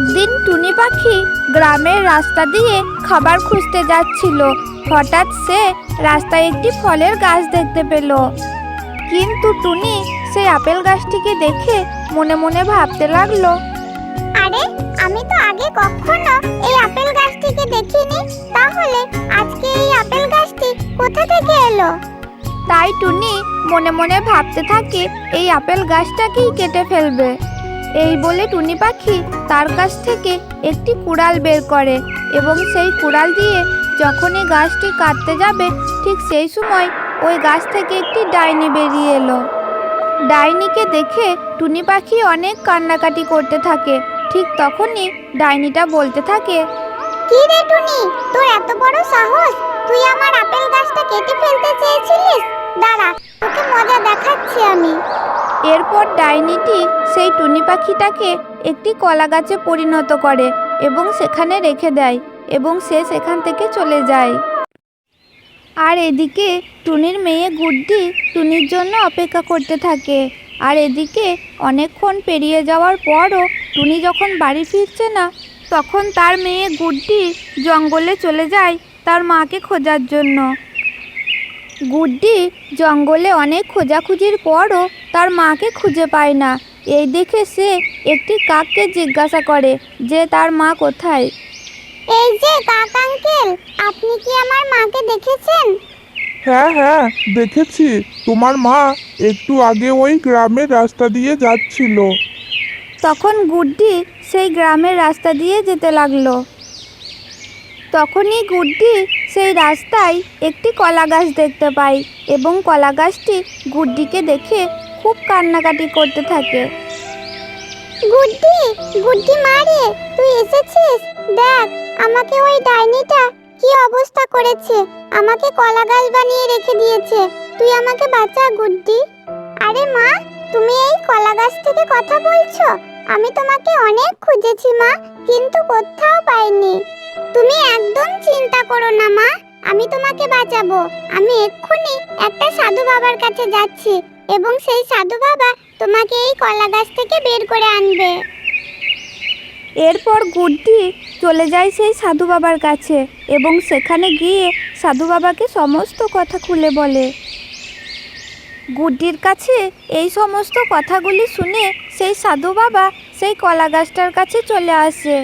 একদিন টুনি পাখি গ্রামের রাস্তা দিয়ে খাবার খুঁজতে যাচ্ছিল। হঠাৎ সে রাস্তায় একটি ফলের গাছ দেখতে পেল। কিন্তু টুনি সেই আপেল গাছটিকে দেখে মনে মনে ভাবতে লাগলো, আরে আমি তো আগে কখনো এই আপেল গাছটিকে দেখিনি, তাহলে আজকে এই আপেল গাছটি কোথা থেকে এলো? তাই টুনি মনে মনে ভাবতে থাকে এই আপেল গাছটাকেই কেটে ফেলবে। এই বলে টুনি পাখি তার কাছ থেকে একটি কুড়াল বের করে এবং সেই কুড়াল দিয়ে যখনই গাছটি কাটতে যাবে ঠিক সেই সময় ওই গাছ থেকে একটি ডাইনি বেরিয়ে এলো। ডাইনিকে দেখে টুনি পাখি অনেক কান্নাকাটি করতে থাকে। ঠিক তখনই ডাইনিটা বলতে থাকে, কি রে টুনি, তোর এত বড় সাহস, তুই আমার আপেল গাছটা কেটে ফেলতে চেয়েছিলিস? দাঁড়া, তোকে মজা দেখাচ্ছি আমি। এরপর ডাইনিটি সেই টুনি পাখিটাকে একটি কলা গাছে পরিণত করে এবং সেখানে রেখে দেয় এবং সে সেখান থেকে চলে যায়। আর এদিকে টুনির মেয়ে গুড্ডি টুনির জন্য অপেক্ষা করতে থাকে। আর এদিকে অনেকক্ষণ পেরিয়ে যাওয়ার পরও টুনি যখন বাড়ি ফিরছে না, তখন তার মেয়ে গুড্ডি জঙ্গলে চলে যায় তার মাকে খোঁজার জন্য। গুড্ডি জঙ্গলে অনেক খোঁজাখুঁজির পরও তার মাকে খুঁজে পায় না। এই দেখে সে একটি কাককে জিজ্ঞাসা করে যে তার মা কোথায়। এই যে কাক আঙ্কেল, আপনি কি আমার মাকে দেখেছেন? হ্যাঁ হ্যাঁ, দেখেছি। তোমার মা একটু আগে ওই গ্রামের রাস্তা দিয়ে যাচ্ছিল। তখন গুড্ডি সেই গ্রামের রাস্তা দিয়ে যেতে লাগলো। তখনই গুড্ডি সেই রাস্তায় একটি কলা গাছ দেখতে পায় এবং কলা গাছটি গুড্ডিকে দেখে খুব কান্নাকাটি করতে থাকে। গুড্ডি, গুড্ডি মা রে, তুই এসেছিস? দেখ আমাকে ওই ডাইনিটা কি অবস্থা করেছে, আমাকে কলা গাছ বানিয়ে রেখে দিয়েছে। তুই আমাকে বাঁচা গুড্ডি। আরে মা, তুমি এই কলা গাছ থেকে কথা বলছো? আমি তোমাকে অনেক খুঁজেছি মা, কিন্তু কোথাও পাইনি। তুমি একদম চিন্তা করো না মা, আমি তোমাকে বাঁচাবো। আমি এক্ষুনি একটা সাধু বাবার কাছে যাচ্ছি এবং সেই সাধু বাবা তোমাকে এই কলা গাছ থেকে বের করে আনবে। এরপর গুড্ডি চলে যায় সেই সাধু বাবার কাছে এবং সেখানে গিয়ে সাধু বাবাকে সমস্ত কথা খুলে বলে। গুড্ডির কাছে এই সমস্ত কথাগুলি শুনে সেই সাধু বাবা সেই কলা গাছটার কাছে চলে আসে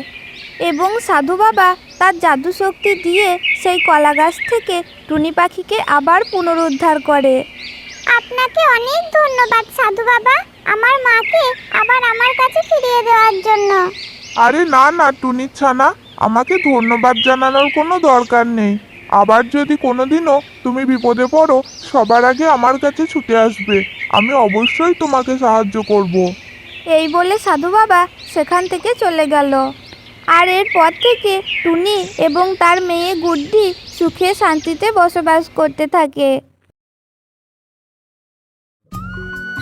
এবং সাধু বাবা তার জাদু শক্তি দিয়ে সেই কলা গাছ থেকে টুনি পাখিকে আবার পুনরুদ্ধার করে। আপনাকে অনেক ধন্যবাদ সাধু বাবা, আমার মাকে আবার আমার কাছে ফিরিয়ে দেওয়ার জন্য। আরে না না টুনির ছানা, আমাকে ধন্যবাদ জানানোর কোনো দরকার নেই। আবার যদি কোনোদিনও তুমি বিপদে পড়ো, সবার আগে আমার কাছে ছুটে আসবে। আমি অবশ্যই তোমাকে সাহায্য করব। এই বলে সাধু বাবা সেখান থেকে চলে গেল। আর এরপর থেকে টুনি এবং তার মেয়ে গুড্ডি সুখে শান্তিতে বসবাস করতে থাকে।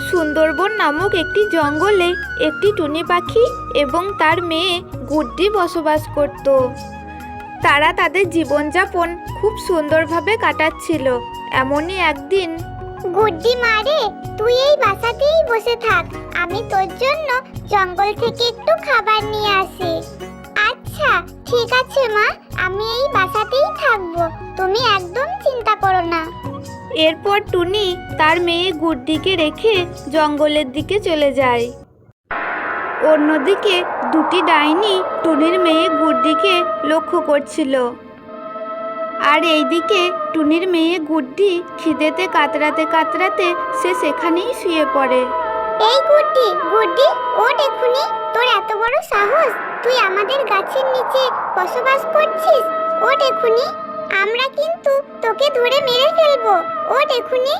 সুন্দরবন নামক একটি জঙ্গলে একটি টুনি পাখি এবং তার মেয়ে গুড্ডি বসবাস করত। তারা তাদের জীবনযাপন খুব সুন্দরভাবে কাটাচ্ছিল। এমনই একদিন, গুড্ডি মা রে, তুই এই বাসাতেই বসে থাক, আমি তোর জন্য জঙ্গল থেকে একটু খাবার নিয়ে আসি। আচ্ছা ঠিক আছে মা, আমি এই বাসাতেই থাকবো, তুমি একদম চিন্তা করো না। এরপর টুনি তার মেয়ে গুড্ডিকে রেখে জঙ্গলের দিকে চলে যায়। অন্যদিকে দুটি ডাইনি টুনির মেয়ে গুড্ডিকে লক্ষ্য করছিল। আর এইদিকে টুনির মেয়ে গুড্ডি খিদেতে কাতরাতে কাতরাতে সে সেখানেই শুয়ে পড়ে। এই গুড্ডি, গুড্ডি ওঠ এক্ষুনি, তোর এত বড় সাহস, তুই আমাদের গাছের নিচে বসবাস করছিস? ওঠ এক্ষুনি, আমরা কিন্তু তোকে ধরে মেরে ফেলবো। ওঠ এক্ষুনি।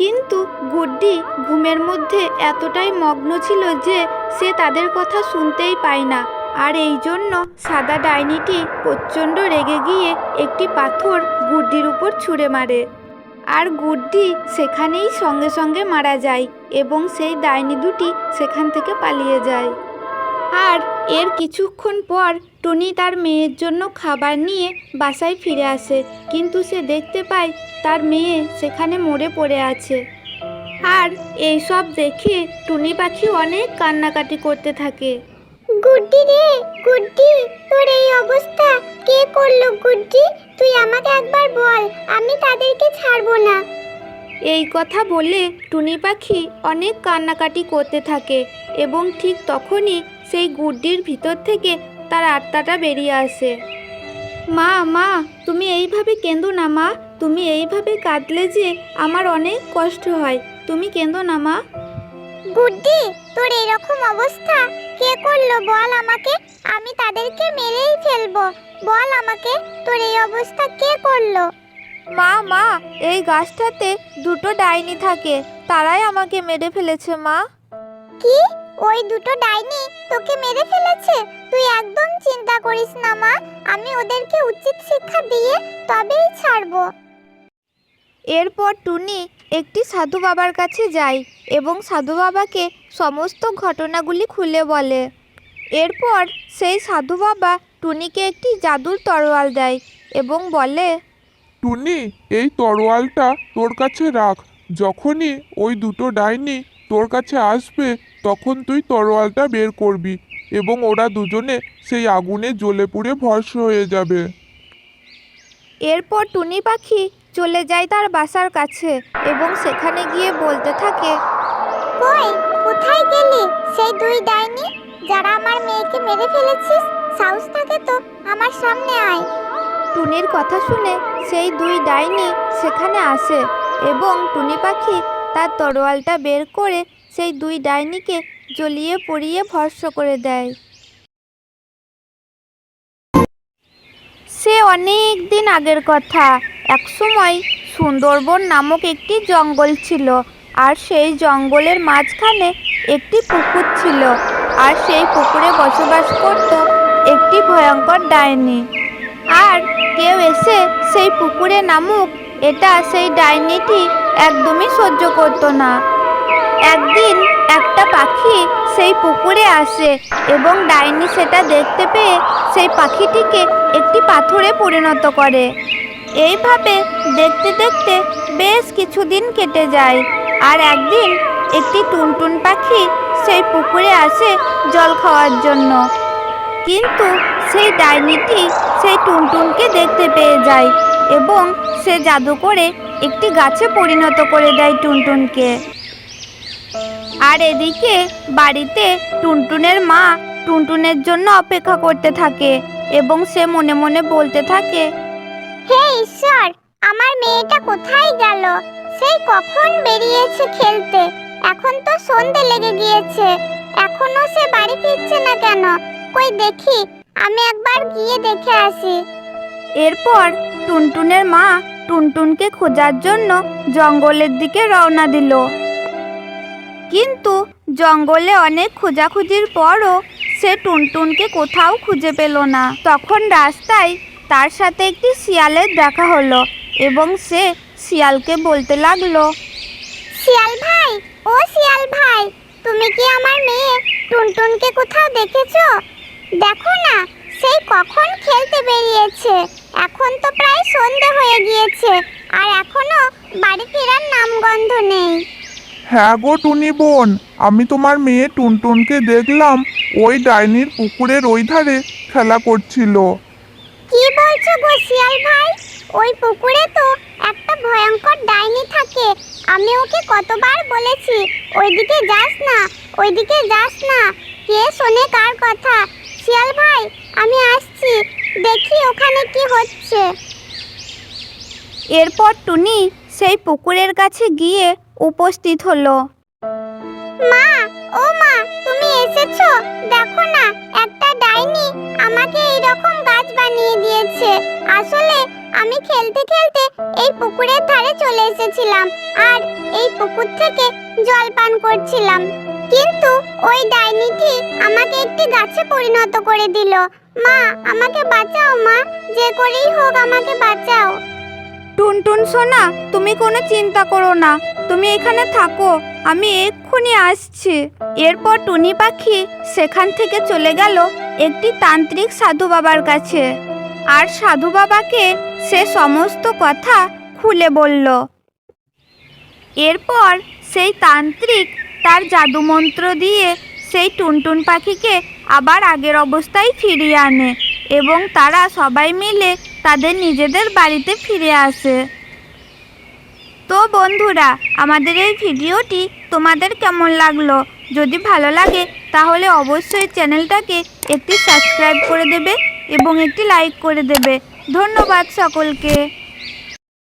কিন্তু গুড্ডি ঘুমের মধ্যে এতটাই মগ্ন ছিল যে সে তাদের কথা শুনতেই পায় না। আর এই জন্য সাদা ডাইনিটি প্রচণ্ড রেগে গিয়ে একটি পাথর গুড্ডির উপর ছুঁড়ে মারে। আর গুড্ডি সেখানেই সঙ্গে সঙ্গে মারা যায় এবং সেই ডাইনি দুটি সেখান থেকে পালিয়ে যায়। আর এর কিছুক্ষণ পর টুনি তার মেয়ের জন্য খাবার নিয়ে বাসায় ফিরে আসে, কিন্তু সে দেখতে পায় তার মেয়ে সেখানে মরে পড়ে আছে। আর এই সব দেখে টুনি পাখি অনেক কান্নাকাটি করতে থাকে। গুড্ডি রে, গুড্ডি, তোর এই অবস্থা কে করলো? গুড্ডি, তুই আমাকে একবার বল, আমি তাদেরকে ছাড়বো না। এই কথা বলে টুনি পাখি অনেক কান্নাকাটি করতে থাকে এবং ঠিক তখনই সেই গুড্ডির ভিতর থেকে তার আত্মাটা বেরিয়ে আসে। মা মা, তুমি এইভাবে কেঁদো না মা, তুমি এইভাবে কাঁদলে যে আমার অনেক কষ্ট হয়, তুমি কেঁদো না মা। গুড্ডি, তোর এরকম অবস্থা কে করলো বল আমাকে, আমি তাদেরকে মেরেই ফেলবো। বল আমাকে, তোর এই অবস্থা কে করলো? মা মা, এই গাছটাতে দুটো ডাইনি থাকে, তারাই আমাকে মেরে ফেলেছে মা। কি? ওই দুটো ডাইনি তোকে মেরে ফেলেছে? তুই একদম চিন্তা করিস না মা, আমি ওদেরকে উচিত শিক্ষা দিয়ে তবেই ছাড়বো। এরপর টুনি একটি সাধু বাবার কাছে যায় এবং সাধু বাবাকে সমস্ত ঘটনাগুলি খুলে বলে। এরপর সেই সাধু বাবা টুনিকে একটি জাদুর তরোয়াল দেয় এবং বলে, টুনি, এই তরোয়ালটা তোর কাছে রাখ। যখনই ওই দুটো ডাইনি তোর কাছে আসবে তখন তুই তরোয়ালটা বের করবি এবং ওরা দুজনে সেই আগুনে জ্বলে পুড়ে ভস্ম হয়ে যাবে। এরপর টুনি পাখি চলে যায় তার বাসার কাছে এবং সেখানে গিয়ে বলতে থাকে, কই, কোথায় গেলি? সেই দুই ডাইনি যারা আমার মেয়েকে মেরে ফেলেছিস, সাহস থাকে তো আমার সামনে আয়। টুনির কথা শুনে সেই দুই ডাইনি সেখানে আসে এবং টুনি পাখি তার তরোয়ালটা বের করে সেই দুই ডাইনিকে জ্বলিয়ে পুড়িয়ে ভস্ম করে দেয়। সে অনেক দিন আগের কথা। একসময় সুন্দরবন নামক একটি জঙ্গল ছিল, আর সেই জঙ্গলের মাঝখানে একটি পুকুর ছিল, আর সেই পুকুরে বসবাস করত একটি ভয়ঙ্কর ডাইনি। আর কেউ এসে সেই পুকুরে নামুক, এটা সেই ডাইনিটি একদমই সহ্য করতো না। একদিন একটা পাখি সেই পুকুরে আসে এবং ডাইনি সেটা দেখতে পেয়ে সেই পাখিটিকে একটি পাথরে পরিণত করে। এইভাবে দেখতে দেখতে বেশ কিছুদিন কেটে যায়, আর একদিন একটি টুনটুন পাখি সেই পুকুরে আসে জল খাওয়ার জন্য। কিন্তু সেই ডাইনিটি সেই টুনটুনকে দেখতে পেয়ে যায় এবং সে জাদু করে একটি গাছে পরিণত করে দেয় টুনটুনকে। আর এদিকে বাড়িতে টুনটুনের মা টুনটুনের জন্য অপেক্ষা করতে থাকে এবং সে মনে মনে বলতে থাকে, হে ঈশ্বর, আমার মেয়েটা কোথায় গেল? সেই কখন বেরিয়েছে খেলতে, এখন তো সন্ধে লেগে গিয়েছে, এখনো সে বাড়ি ফিরছে না কেন? কই দেখি, আমি একবার গিয়ে দেখে আসি। এরপর টুনটুনের মা টুনটুনকে খোঁজার জন্য জঙ্গলের দিকে রওনা দিল। কিন্তু জঙ্গলে অনেক খোঁজাখুঁজির পরও সে টুনটুনকে কোথাও খুঁজে পেল না। তখন রাস্তায় তার সাথে একটি শিয়ালের দেখা হলো এবং সে শিয়ালকে বলতে লাগলো, শিয়াল ভাই, ও শিয়াল ভাই, তুমি কি আমার মেয়ে টুনটুনকে কোথাও দেখেছো? দেখো না, সেই কখন খেলতে বেরিয়েছে, এখন তো প্রায় সন্ধে হয়ে গিয়েছে, আর এখনো বাড়ি ফেরার নামগন্ধ নেই। হ্যাঁ গো টুনি বোন, আমি তোমার মেয়ে টুনটুনকে দেখলাম ওই ডাইনির পুকুরের ওই ধারে খেলা করছিল। কি বলছো গো শিয়াল ভাই? ওই পুকুরে তো একটা ভয়ঙ্কর ডাইনি থাকে, আমি ওকে কতবার বলেছি ওইদিকে যাস না, ওইদিকে যাস না, কে শোনে কার কথা? শিয়াল ভাই, আমি আসছি, দেখি ওখানে কি হচ্ছে। এরপর টুনি সেই পুকুরের কাছে গিয়ে উপস্থিত হলো। মা, ও মা, তুমি এসেছো? দেখো না, একটা ডাইনি আমাকে এইরকম গাছ বানিয়ে দিয়েছে। আসলে আমি খেলতে খেলতে এই পুকুরের ধারে চলে এসেছিলাম আর এই পুকুর থেকে জল পান করছিলাম, কিন্তু ওই ডাইনিটি আমাকে একটি গাছে পরিণত করে দিল। মা, আমাকে বাঁচাও মা, যে করেই হোক আমাকে বাঁচাও। টুনটুন সোনা, তুমি কোনো চিন্তা করো না, তুমি এখানে থাকো, আমি এক্ষুনি আসছি। এরপর টুনি পাখি সেখান থেকে চলে গেল একটি তান্ত্রিক সাধু বাবার কাছে, আর সাধু বাবাকে সে সমস্ত কথা খুলে বলল। এরপর সেই তান্ত্রিক তার জাদুমন্ত্র দিয়ে সেই টুনটুন পাখিকে আবার আগের অবস্থায় ফিরিয়ে আনে এবং তারা সবাই মিলে তাদের নিজেদের বাড়িতে ফিরে আসে। তো বন্ধুরা, আমাদের এই ভিডিওটি তোমাদের কেমন লাগলো? যদি ভালো লাগে তাহলে অবশ্যই চ্যানেলটাকে একটি সাবস্ক্রাইব করে দেবে এবং একটি লাইক করে দেবে। ধন্যবাদ সকলকে।